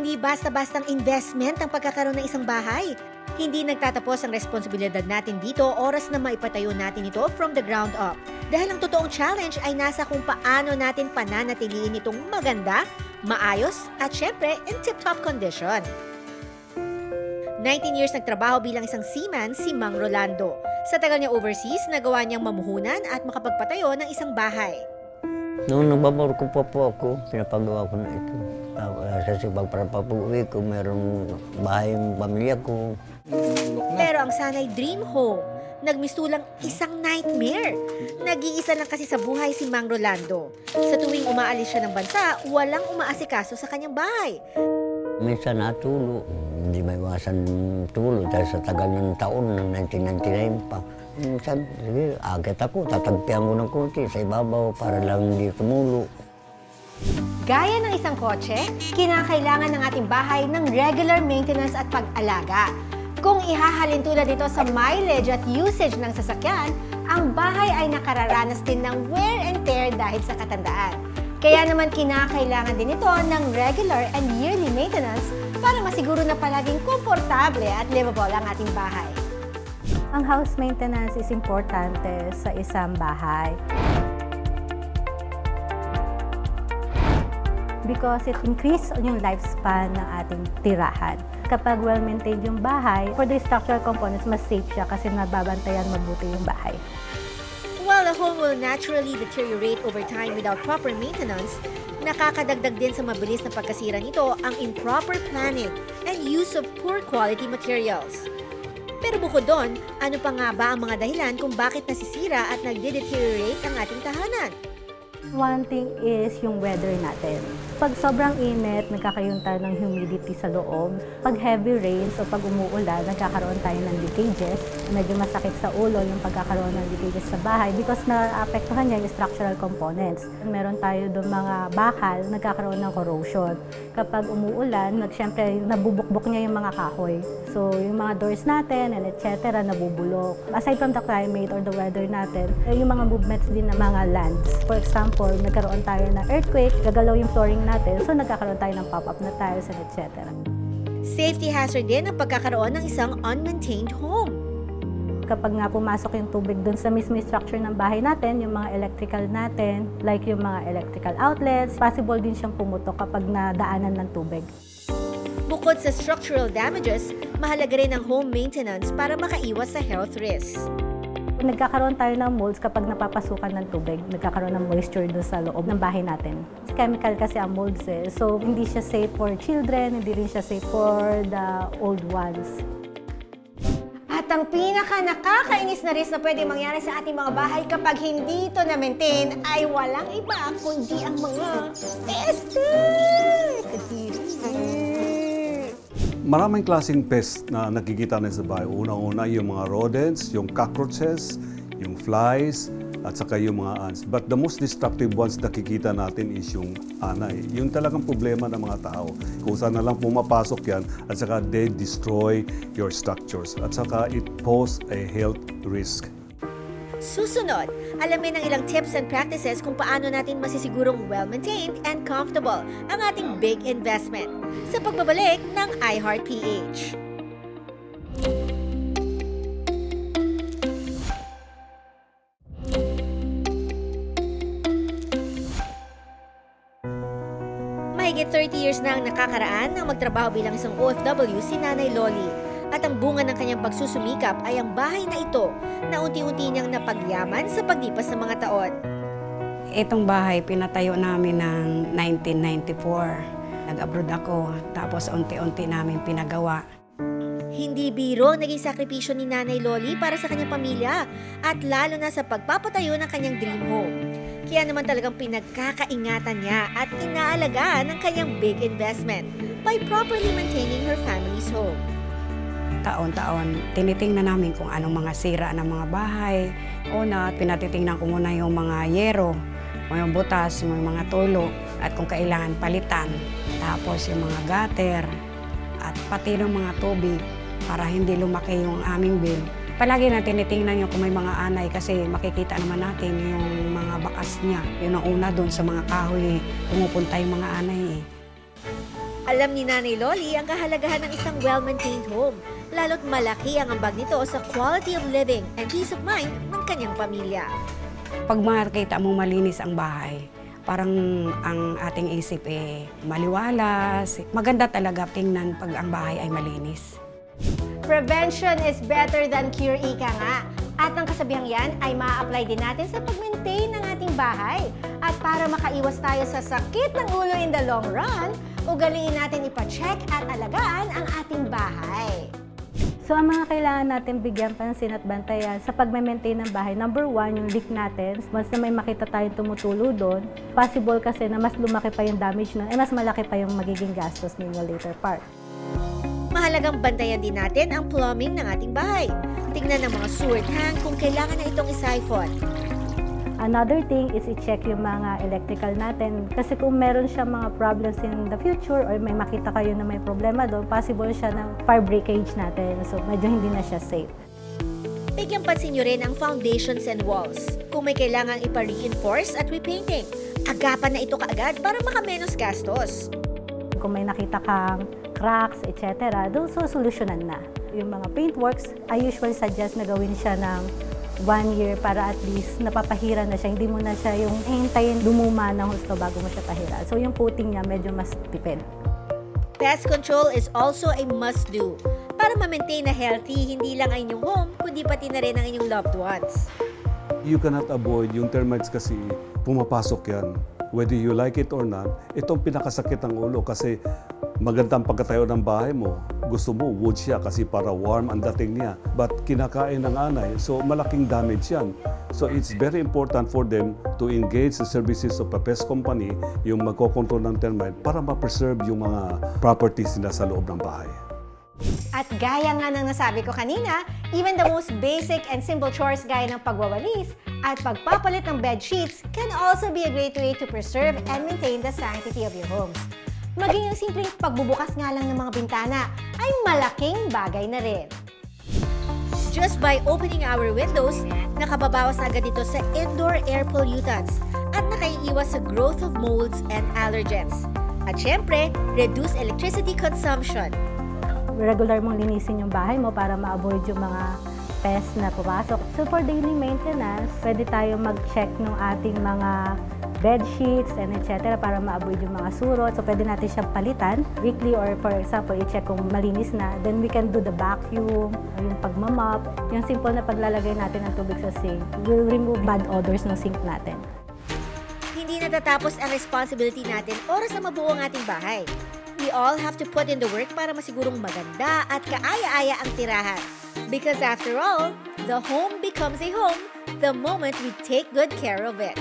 Hindi basta-bastang investment ang pagkakaroon ng isang bahay. Hindi nagtatapos ang responsibilidad natin dito oras na maipatayo natin ito from the ground up. Dahil ang totoong challenge ay nasa kung paano natin pananatiliin itong maganda, maayos at syempre in tip-top condition. 19 years nagtrabaho bilang isang seaman si Mang Rolando. Sa tagal niya overseas, nagawa niyang mamuhunan at makapagpatayo ng isang bahay. Noong nagbabarko pa po ako, pinapagawa ko na ito. Sa sibag para papuwi ko, merong bahay ng pamilya ko. Pero ang sanay dream home, nagmistulang isang nightmare. Nag-iisa lang kasi sa buhay si Mang Rolando. Sa tuwing umaalis siya ng bansa, walang umaasikaso sa kanyang bahay. Minsan natulo, hindi may iwasan tulo dahil sa tagal ng taon ng 1999 pa. Minsan, sige, agad ako, tatagpian ko ng konti sa ibabaw para lang hindi tumulo. Gaya ng isang kotse, kinakailangan ng ating bahay ng regular maintenance at pag-alaga. Kung ihahalin tulad dito sa mileage at usage ng sasakyan, ang bahay ay nakararanas din ng wear and tear dahil sa katandaan. Kaya naman kinakailangan din ito ng regular and yearly maintenance para masiguro na palaging komportable at livable ang ating bahay. Ang house maintenance is importante sa isang bahay because it increases yung lifespan ng ating tirahan. Kapag well-maintained yung bahay, for the structural components, mas safe siya kasi nababantayan mabuti yung bahay. While a home will naturally deteriorate over time without proper maintenance, nakakadagdag din sa mabilis na pagkasira nito ang improper planning and use of poor quality materials. Pero bukod doon, ano pa nga ba ang mga dahilan kung bakit nasisira at nagde-deteriorate ang ating tahanan? One thing is yung weather natin. Pag sobrang init, nagkakaroon tayo ng humidity sa loob. Pag heavy rains o pag umuulan, nagkakaroon tayo ng leakages. Medyo masakit sa ulo yung pagkakaroon ng leakages sa bahay because naapektuhan niya yung structural components. Meron tayo doon mga bakal, nagkakaroon ng corrosion. Kapag umuulan, syempre nabubukbok niya yung mga kahoy. So yung mga doors natin and etc. nabubulok. Aside from the climate or the weather natin, yung mga movements din ng mga lands. For example, nagkaroon tayo ng earthquake, gagalaw yung flooring natin, so nagkakaroon tayo ng pop-up na tiles and etc. Safety hazard din ang pagkakaroon ng isang unmaintained home. Kapag nga pumasok yung tubig dun sa mismo structure ng bahay natin, yung mga electrical natin, like yung mga electrical outlets, possible din siyang pumutok kapag nadaanan ng tubig. Bukod sa structural damages, mahalaga rin ang home maintenance para makaiwas sa health risks. Nagkakaroon tayo ng molds kapag napapasukan ng tubig. Nagkakaroon ng moisture doon sa loob ng bahay natin. Chemical kasi ang molds eh. So, hindi siya safe for children, hindi rin siya safe for the old ones. At ang pinaka-nakakainis na risk na pwede mangyari sa ating mga bahay kapag hindi ito na-maintain ay walang iba kundi ang mga peste! Maraming klaseng pest na nakikita natin sa bahay. Unang-una yung mga rodents, yung cockroaches, yung flies, at saka yung mga ants. But the most destructive ones na nakikita natin is yung anay. Yung talagang problema ng mga tao. Kung saan na lang pumapasok yan, at saka they destroy your structures. At saka it pose a health risk. Susunod, alamin ang ilang tips and practices kung paano natin masisigurong well-maintained and comfortable ang ating big investment sa pagbabalik ng iHeart PH. Mahigit 30 years na ang nakakaraan nang magtrabaho bilang isang OFW si Nanay Loli. At ang bunga ng kanyang pagsusumikap ay ang bahay na ito na unti-unti niyang napagyaman sa paglipas ng mga taon. Itong bahay pinatayo namin ng 1994. Nag-abroad ako, tapos unti-unti namin pinagawa. Hindi biro naging sakripisyo ni Nanay Loli para sa kanyang pamilya at lalo na sa pagpapatayo ng kanyang dream home. Kaya naman talagang pinagkakaingatan niya at inaalagaan ang kanyang big investment by properly maintaining her family's home. Taon-taon, tinitingnan namin kung anong mga sira ng mga bahay. Una, pinatitingnan ko muna yung mga yero, yung butas, yung mga tulo, at kung kailangan palitan. Tapos yung mga gutter, at pati ng mga tubig para hindi lumaki yung aming bill. Palagi na tinitingnan yung kung may mga anay kasi makikita naman natin yung mga bakas niya. Yun ang una doon sa mga kahoy, pumupunta yung mga anay eh. Alam ni Nanay Loli ang kahalagahan ng isang well-maintained home, lalo't malaki ang ambag nito sa quality of living and peace of mind ng kanyang pamilya. Pag makikita mong malinis ang bahay, parang ang ating isip maliwalas. Maganda talaga tingnan pag ang bahay ay malinis. Prevention is better than cure, ika nga. At ang kasabihang yan ay maa-apply din natin sa pag-maintain ng ating bahay. At para makaiwas tayo sa sakit ng ulo in the long run, ugaliin natin ipacheck at alagaan ang ating bahay. So ang mga kailangan natin bigyan pansin at bantayan sa pag-maintain ng bahay, number 1, yung leak natin. Once na may makita tayong tumutulo doon, possible kasi na mas lumaki pa yung damage nun, mas malaki pa yung magiging gastos ninyo later part. Mahalagang bantayan din natin ang plumbing ng ating bahay. Tingnan ang mga sewer tank kung kailangan na itong isiphon. Another thing is i-check yung mga electrical natin. Kasi kung meron siya mga problems in the future or may makita kayo na may problema doon, possible siya ng fire breakage natin. So medyo hindi na siya safe. Bigyan pansin nyo rin ang foundations and walls. Kung may kailangang ipa-reinforce at repainting, agapan na ito kaagad para makamenos gastos. Kung may nakita kang cracks, etc., doon so solusyonan na. Yung mga paintworks, I usually suggest na gawin siya ng 1 year para at least napapahira na siya. Hindi mo na siya yung hintayin lumuma ng husto bago mo siya pahira. So yung coating niya medyo mas tipid. Pest control is also a must-do para ma-maintain na healthy hindi lang ang inyong home, kundi pati na rin ang inyong loved ones. You cannot avoid yung termites kasi pumapasok yan. Whether you like it or not, itong pinakasakit ng ulo kasi magandang pagkatayo ng bahay mo, gusto mo wood siya kasi para warm ang dating niya. But kinakain ng anay, so malaking damage yan. So it's very important for them to engage the services of a pest company, yung magkocontrol ng termite para ma-preserve yung mga properties nila sa loob ng bahay. At gaya nga ng nasabi ko kanina, even the most basic and simple chores gaya ng pagwawalis at pagpapalit ng bed sheets can also be a great way to preserve and maintain the sanctity of your homes. Maging yung simpleng pagbubukas nga lang ng mga bintana ay malaking bagay na rin. Just by opening our windows, nakababawas na agad ito sa indoor air pollutants at nakaiiwas sa growth of molds and allergens. At syempre, reduce electricity consumption. Regular mong linisin yung bahay mo para ma-avoid yung mga pests na pumasok. So for daily maintenance, pwede tayo mag-check ng ating mga bed sheets and etc. para ma-avoid yung mga surot. So pwede natin siyang palitan weekly or for example, i-check kung malinis na. Then we can do the vacuum, yung pagmamop, yung simple na paglalagay natin ng tubig sa sink. We'll remove bad odors ng sink natin. Hindi natatapos ang responsibility natin oras na mabuo ang ating bahay. We all have to put in the work para masigurong maganda at kaaya-aya ang tirahan. Because after all, the home becomes a home the moment we take good care of it.